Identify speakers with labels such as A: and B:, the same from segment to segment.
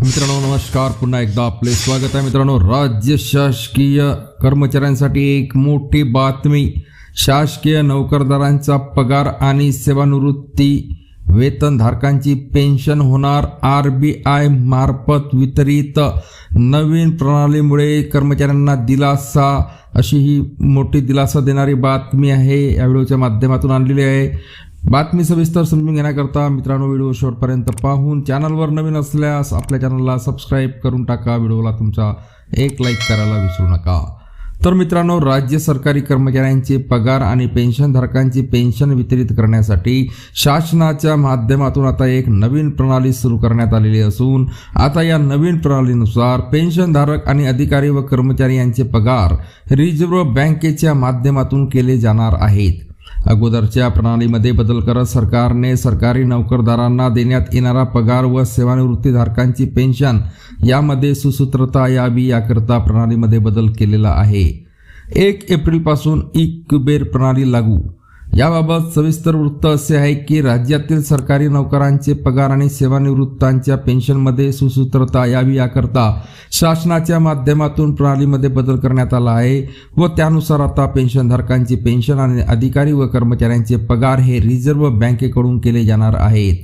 A: मित्रांनो नमस्कार, पुन्हा एकदा आपले स्वागत आहे. मित्रांनो, राज्य शासकीय कर्मचाऱ्यांसाठी एक मोठी बातमी. शासकीय नोकरदारांचा पगार आणि सेवानिवृत्ती वेतनधारकांची पेन्शन होणार RBI मार्फत वितरित. नवीन प्रणालीमुळे कर्मचाऱ्यांना दिलासा, अशी ही मोठी दिलासा देणारी बातमी आहे या व्हिडिओच्या माध्यमातून आणलेली आहे. बातमी सविस्तर समजून घेण्याकरता मित्रांनो व्हिडिओ शेवटपर्यंत पाहून चॅनलवर नवीन असल्यास आपल्या चॅनलला सबस्क्राईब करून टाका. व्हिडिओला तुमचा एक लाईक करायला विसरू नका. तर मित्रांनो, राज्य सरकारी कर्मचाऱ्यांचे पगार आणि पेन्शनधारकांची पेन्शन वितरित करण्यासाठी शासनाच्या माध्यमातून आता एक नवीन प्रणाली सुरू करण्यात आलेली असून आता या नवीन प्रणालीनुसार पेन्शनधारक आणि अधिकारी व कर्मचारी यांचे पगार रिझर्व्ह बँकेच्या माध्यमातून केले जाणार आहेत. अगोदरच्या प्रणालीमध्ये बदल करत सरकारने सरकारी नोकरदारांना देण्यात येणारा पगार व सेवानिवृत्तीधारकांची पेन्शन यामध्ये सुसूत्रता यावी याकरता प्रणालीमध्ये बदल केलेला आहे. 1 एप्रिलपासून ई-कुबेर प्रणाली लागू. याबाबत सविस्तर वृत्त असे आहे की राज्यातील सरकारी नोकरांचे पगार आणि सेवानिवृत्तांच्या पेन्शनमध्ये सुसूत्रता यावी याकरता शासनाच्या माध्यमातून प्रणालीमध्ये बदल करण्यात आला आहे व त्यानुसार आता पेन्शनधारकांची पेन्शन आणि अधिकारी व कर्मचाऱ्यांचे पगार हे रिझर्व्ह बँकेकडून केले जाणार आहेत.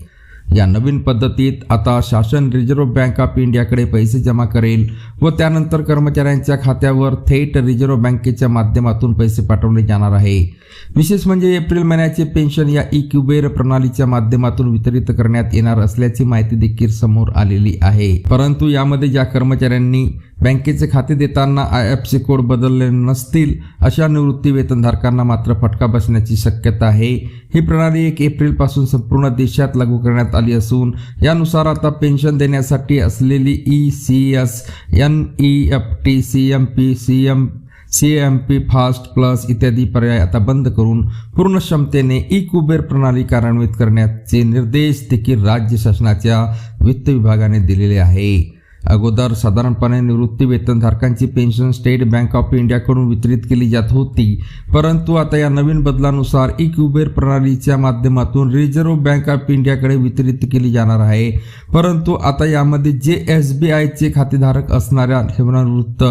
A: या नवीन पद्धतीत आता शासन रिझर्व्ह बँक ऑफ इंडियाकडे पैसे जमा करेल व त्यानंतर कर्मचाऱ्यांच्या खात्यावर थेट रिझर्व्ह बँकेच्या माध्यमातून पैसे पाठवले जाणार आहे. विशेष म्हणजे एप्रिल महिन्याचे पेन्शन या ई-कुबेर प्रणालीच्या माध्यमातून वितरित करण्यात येणार असल्याची माहिती देखील समोर आलेली आहे. परंतु यामध्ये ज्या कर्मचाऱ्यांनी बँकेचे खाते देताना IFSC कोड बदलले नसतील अशा निवृत्ती वेतनधारकांना मात्र फटका बसण्याची शक्यता आहे. ही प्रणाली 1 एप्रिलपासून संपूर्ण देशात लागू करण्यात आली असून यानुसार आता पेन्शन देण्यासाठी असलेली ECS, NEFT, CMP fast plus इत्यादी पर्याय आता बंद करून पूर्ण क्षमतेने ई-कुबेर प्रणाली कार्यान्वित करण्याचे निर्देश देखील राज्य शासनाच्या वित्त विभागाने दिलेले आहे. अगोदर साधारणपणे निवृत्ती वेतनधारकांची पेन्शन स्टेट बँक ऑफ इंडियाकडून वितरित केली जात होती, परंतु आता या नवीन बदलानुसार ई-कुबेर प्रणालीच्या माध्यमातून रिझर्व्ह बँक ऑफ इंडियाकडे वितरित केली जाणार आहे. परंतु आता यामध्ये जे SBIचे खातेधारक असणाऱ्या सेवानिवृत्त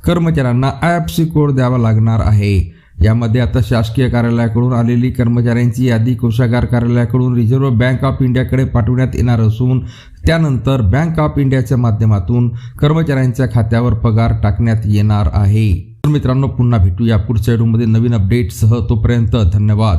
A: कर्मचाऱ्यांना IFSC कोड द्यावा लागणार आहे. यामध्ये आता शासकीय कार्यालयाकडून आलेली कर्मचाऱ्यांची यादी कोषागार कार्यालयाकडून रिझर्व्ह बँक ऑफ इंडियाकडे पाठवण्यात येणार असून त्यानंतर बँक ऑफ इंडियाच्या माध्यमातून कर्मचाऱ्यांच्या खात्यावर पगार टाकण्यात येणार आहे. तर मित्रांनो, पुन्हा भेटूया पुढच्या व्हिडिओमध्ये नवीन अपडेटसह. तोपर्यंत धन्यवाद.